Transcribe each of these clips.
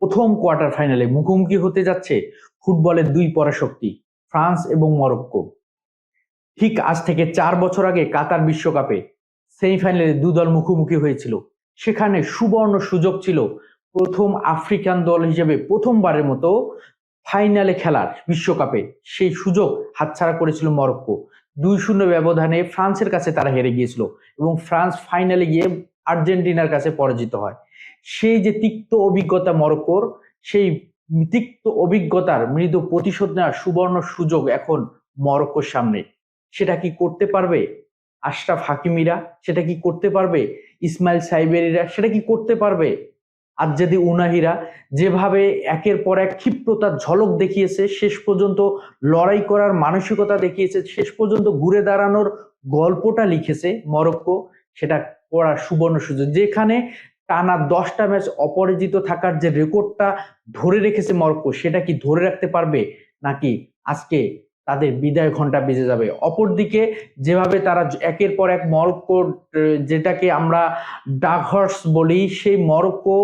প্রথম কোয়ার্টার ফাইনালে মুখোমুখি হতে যাচ্ছে ফুটবলের দুই পরাশক্তি ফ্রান্স এবং মরক্কো। ঠিক আজ থেকে 4 বছর আগে কাতার বিশ্বকাপে সেমিফাইনালে দল মুখোমুখি হয়েছিল। সেখানে সুবর্ণ সুযোগ ছিল প্রথম আফ্রিকান দল হিসেবে প্রথমবারের মতো ফাইনালে খেলার বিশ্বকাপে। সেই সুযোগ হাতছাড়া করেছিল মরক্কো। 2-0 ব্যবধানে ফ্রান্সের কাছে তারা হেরে গিয়েছিল এবং ফ্রান্স ফাইনালে গিয়ে আর্জেন্টিনার কাছে পরাজিত হয়। সেই যে তিক্ত অভিজ্ঞতা মরক্কোর, সেই তিক্ত অভিজ্ঞতার মৃদু প্রতিশোধ নেওয়ার সুবর্ণ সুযোগ এখন মরক্কোর সামনে। সেটা কি করতে পারবে আশরাফ হাকিমিরা? সেটা কি করতে পারবে ইসমাইল সাইবেরিরা? সেটা কি করতে পারবে আজ্জাদি উনাহিরা? যেভাবে একের পর এক ক্ষিপ্রতার ঝলক দেখিয়েছে, শেষ পর্যন্ত লড়াই করার মানসিকতা দেখিয়েছে, শেষ পর্যন্ত ঘুরে দাঁড়ানোর গল্পটা লিখেছে মরক্কো, সেটা করার সুবর্ণ সুযোগ। যেখানে টানা 10টা ম্যাচ অপরাজিত থাকার যে রেকর্ডটা ধরে রেখেছে মরক্কো, সেটা কি ধরে রাখতে পারবে, নাকি আজকে তাদের বিদায় ঘন্টা বেজে যাবে? অপরদিকে যেভাবে তারা একের পর এক মরক্কো, যেটাকে আমরা ডার্ক হর্স বলি, সেই মরক্কো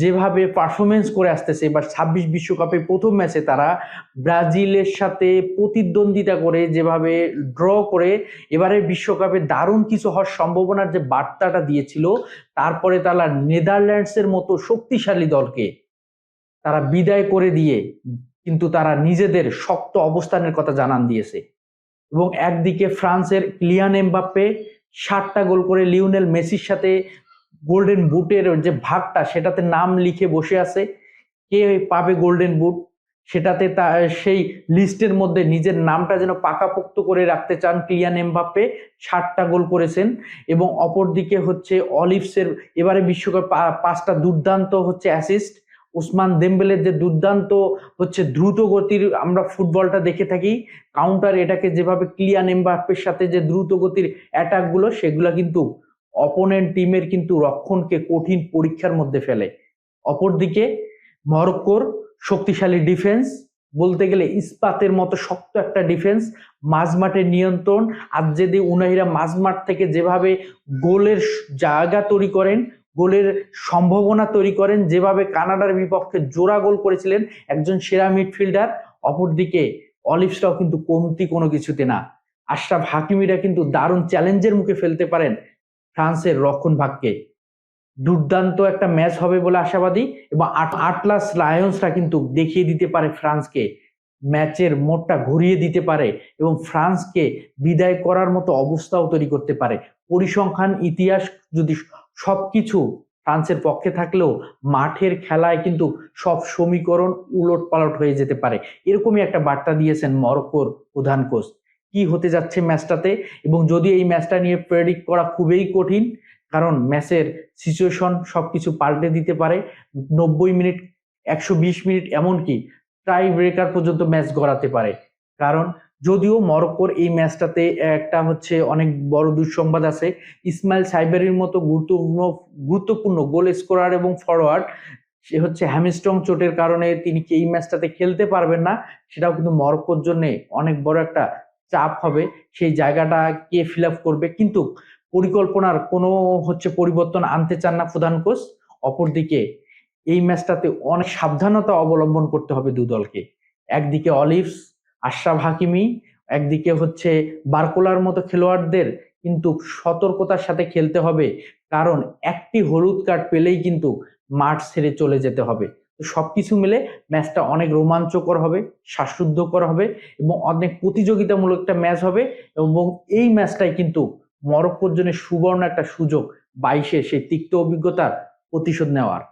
যেভাবে পারফরমেন্স করে আসতেছে, এবার 26 বিশ্বকাপে প্রথম ম্যাচে তারা ব্রাজিলের সাথে প্রতিদ্বন্দ্বিতা করে যেভাবে ড্র করে এবারে বিশ্বকাপে দারুণ কিছু হওয়ার সম্ভাবনার যে বার্তাটা দিয়েছিল, তারপরে তারা নেদারল্যান্ডসের মতো শক্তিশালী দলকে তারা বিদায় করে দিয়ে কিন্তু তারা নিজেদের শক্ত অবস্থানের কথা জানান দিয়েছে। এবং একদিকে ফ্রান্সের কিলিয়ান এমবাপ্পে 7টা গোল করে লিওনেল মেসির সাথে গোল্ডেন বুটের যে ভাগটা, সেটাতে নাম লিখে বসে আছে। কে পাবে গোল্ডেন বুট, সেটাতে সেই লিস্টের মধ্যে নিজের নামটা যেন পাকাপোক্ত করে রাখতে চান কিলিয়ান এমবাপ্পে। 7টা গোল করেছেন। এবং অপরদিকে হচ্ছে অলিভসের এবারে বিশ্বকাপ 5টা দুর্দান্ত হচ্ছে অ্যাসিস্ট। ওসমান দেমবেলের যে দুর্দান্ত হচ্ছে দ্রুত গতির আমরা ফুটবলটা দেখে থাকি, কাউন্টার এটাকে যেভাবে কিলিয়ান এমবাপ্পের সাথে যে দ্রুত গতির অ্যাটাক গুলো, সেগুলো কিন্তু অপোনেন্ট টিমের কিন্তু রক্ষণকে কঠিন পরীক্ষার মধ্যে ফেলে। অপরদিকে মরক্কোর শক্তিশালী ডিফেন্স, বলতে গেলে ইস্পাতের মতো শক্ত একটা ডিফেন্স, মাঝমাঠের নিয়ন্ত্রণ। আজ্জাদি উনাহিরা মাঝমাঠ থেকে যেভাবে গোলের জায়গা তৈরি করেন, গোলের সম্ভাবনা তৈরি করেন, যেভাবে কানাডার বিপক্ষে জোড়া গোল করেছিলেন একজন সেরা মিডফিল্ডার। অপরদিকে অলিভসরাও কিন্তু কমতি কোনো কিছুতে না। আশরাফ হাকিমিরা কিন্তু দারুণ চ্যালেঞ্জের মুখে ফেলতে পারেন ফ্রান্সের রক্ষণ ভাগকে। দুর্দান্ত একটা ম্যাচ হবে বলে আশাবাদী। এবং আটলাস লায়ন্সরা কিন্তু দেখিয়ে দিতে পারে ফ্রান্সকে, ম্যাচের মোড়টা ঘুরিয়ে দিতে পারে এবং ফ্রান্সকে বিদায় করার মতো অবস্থাও তৈরি করতে পারে। পরিসংখ্যান, ইতিহাস যদি সবকিছু ফ্রান্সের পক্ষে থাকলেও মাঠের খেলায় কিন্তু সব সমীকরণ উলট পালট হয়ে যেতে পারে, এরকমই একটা বার্তা দিয়েছেন মরক্কোর প্রধান কোচ। কি হতে যাচ্ছে ম্যাচটাতে, এবং যদি এই ম্যাচটা নিয়ে প্রেডিক্ট করা খুবই কঠিন, কারণ ম্যাচের সিচুয়েশন সবকিছু পাল্টে দিতে পারে। 90 মিনিট, 120 মিনিট, এমনকি টাই ব্রেকার পর্যন্ত ম্যাচ গড়াতে পারে। কারণ যদিও মরক্কোর এই ম্যাচটাতে একটা হচ্ছে অনেক বড় দুঃসংবাদ আছে, ইসমাইল সাইবেরির মতো গুরুত্বপূর্ণ গোল স্কোরার এবং ফরওয়ার্ড, সে হচ্ছে হ্যামস্ট্রং চোটের কারণে তিনি কি এই ম্যাচটাতে খেলতে পারবেন না। সেটাও কিন্তু মরক্কোর জন্য অনেক বড় একটা চাপ হবে, সেই জায়গাটা কে ফিল আপ করবে। কিন্তু পরিকল্পনার কোনো হচ্ছে পরিবর্তন আনতে চান না প্রধান কোচ। অপরদিকে এই ম্যাচটাতে অনেক সাবধানতা অবলম্বন করতে হবে দু দলকে। একদিকে অলিভস, আশরাফ হাকিমি, একদিকে হচ্ছে বারকোলার মতো খেলোয়াড়দের কিন্তু সতর্কতার সাথে খেলতে হবে, কারণ একটি হলুদ কার্ড পেলেই কিন্তু মাঠ ছেড়ে চলে যেতে হবে। তো সবকিছু মিলে ম্যাচটা অনেক রোমাঞ্চকর হবে, শ্বাসরুদ্ধকর হবে এবং অনেক প্রতিযোগিতামূলক একটা ম্যাচ হবে। এবং এই ম্যাচটাই কিন্তু মরক্কোর জন্য সুবর্ণ একটা সুযোগ 22-এ সেই তিক্ত অভিজ্ঞতার প্রতিশোধ নেওয়ার।